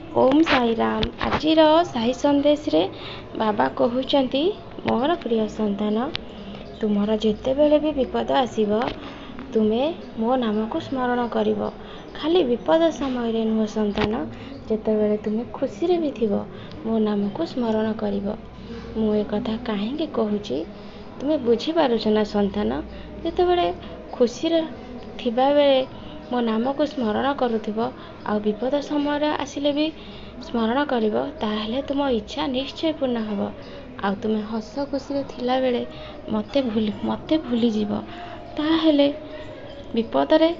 ओम साई राम। आजिर साई संदेश रे बाबा कहउचंती मोर प्रिय संतान तुमर जेते बेले भी विपद आसीबो तुमे मो नाम को स्मरण करिवो। खाली विपद समय रे नुह संतान, जेते बेले तुमे खुशी रे भी थिबो मो नाम को स्मरण करिवो। मु ए कथा काहेकि कहूची तुमे बुझी पारुछ ना संतान। जेते बेले खुशी रे थिबा बेले मो नाम को स्मरण करुथिबो आ विपद समय आसिले भी स्मरण करिवो, ताहले तुम इच्छा निश्चय पूर्ण हबो। आ तुमे हस खुशी रे थिला बेले मते भूली जीवो, ताहले विपद रे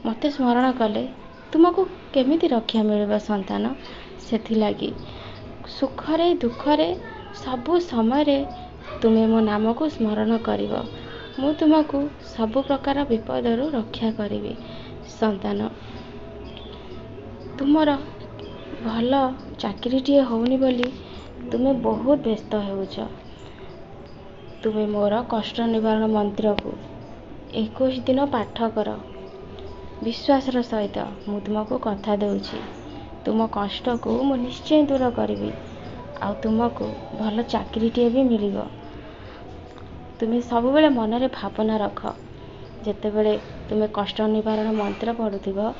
मते स्मरण कले तुमको केमिति रक्षा मिलिबो संतान। सेथि लागी सुख रे दुख रे सबु समय रे तुमे मो नाम को स्मरण करिवो। मु तुमको सबु प्रकार विपद रु रक्षा करिवि संतान। तुमर भल चाकरीटे होउनी बोली तुमे बहुत व्यस्त हेउछ। तुमे मोर कष्ट निवारण मंत्र को 21 दिन पाठ कर विश्वास सहित। मु तुमको कथा देउछि तुम कष्ट को मु निश्चय दूर करिवि आ तुमको भल चाकरीटे भी मिलिबो। तुमे सब बेले मन रे भावना रख। जेते बेले तुमे कष्ट निवारण मंत्र पढ़ुथिबो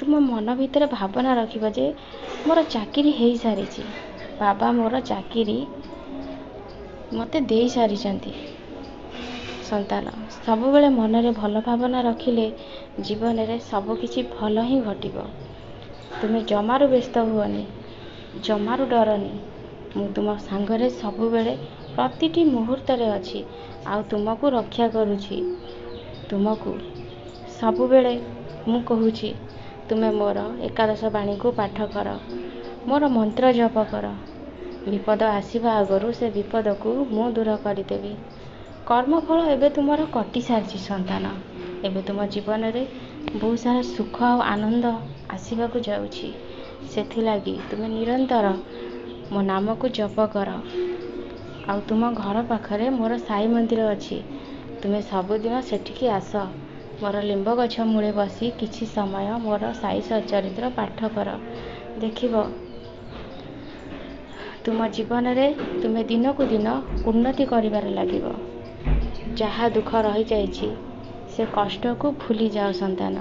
तुम मन भीतर भावना रखिबो जे मोर चाकरी हेई सारिछि, बाबा मोर चाकरी मते देई सारिछंती। संतान सब बेले मन रे भल भावना रखिले जीवन रे सब किछि भल ही घटिबो। तुमे जमारू व्यस्त हुअनी, जमारू डरनी। मु तुम सांगरे सब बेले प्रतिटी मुहूर्त रे अछि आ तुमको रक्षा करूछि। तुमको सब बेले मु कहूछि तुमे मोर 11 बाणी को पाठ कर, मोर मंत्र जप कर। विपद आसीबा आगरु से विपद को मु दूर करदेवी। कर्मफल एबे तुमर कटि सारिछि संतान। एबे तुम जीवन रे बहुत सारा सुख और आनंद आसीबा को जाउछि। सेथि लागी तुमे निरंतर मो नाम को जप कर। आ तुम घर पाखरे मोर साई मंदिर अछि, तुमे सबुदिन सेठिकी आस। मोर लिंब गछ मूले बसी किछि समय मोर साई सचरित्र पाठ कर। देखिबो तुम जीवन रे तुमे दिन को दिन उन्नति करिबार लागिबो। जहा दुख रही जाइछि से कष्ट को भूली जाओ संतान।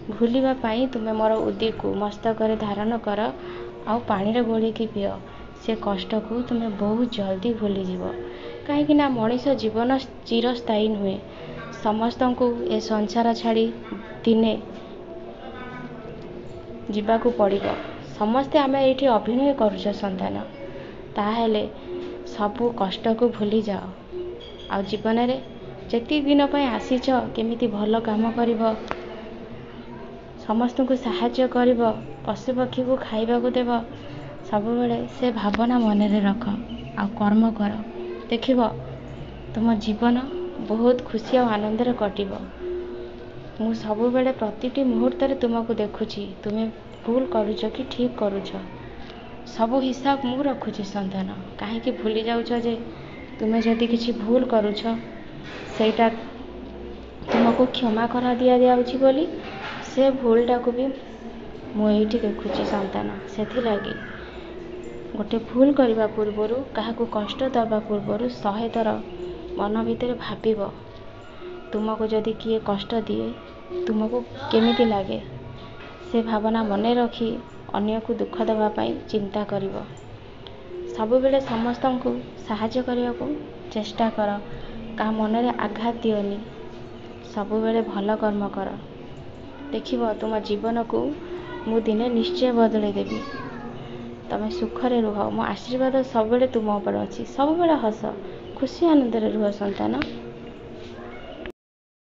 भूलिबा पाई तुमे मोर उदी को मस्तक रे धारण कर आ पानी रे गोली की पियो। से कष्ट को तुमे बहुत जल्दी भूली जीवो। काहेकि ना मनीष जीवन चिरस्थायी नुहे। समस्त को ए संसार छाड़ी दिने जीवा को पड़िबो। समस्ते आमे एठी अभिनय करूछ संतान। ताहेले सबु कष्ट को भूली जाओ आ जीवन रे जेति दिन पय आसीछ केमिति भल काम करिवो, समस्त को सहाय्य करिवो, पशु पक्षी को खाइबा को देबो। सब बेले से भावना मन रे रख आ कर्म कर। देखिबो तुम जीवन बहुत खुशी और आनंद रे कटिबो। मु सब बेले प्रतिटी मुहूर्त रे तुमको देखुछि तुमे भूल करूछ कि ठीक करूछ, सब हिसाब मु रखुछि संतान। काहे कि भूली जाउछ जे तुमे जदि किछि भूल करूछ सेटा तुमको क्षमा करा दिया जाउछि बोली से भूलटा को भी मु एठी देखुछि संतान। सेथि लागी गोटे भूल करबा पूर्वरु काहाको कष्ट दबा पूर्वरु 100 थर मन भीतर भाबिबो तुमको जदि किए कष्ट दिए तुमको केमिति लागे। से भावना मने रखी अन्य को दुख देवा पाई चिंता करिवो। सब बेले समस्त को सहाय्य करने को चेष्टा कर। का मन रे आघात दियोनी। सब बेले भल कर्म कर। देखिबो तुम जीवन को मु दिने निश्चय बदले देबी। तमे सुख रे रुह। मो आशीर्वाद सब बेले तुम ऊपर अछि। सब बेले हस खुशी आनंद रे रुह संतान।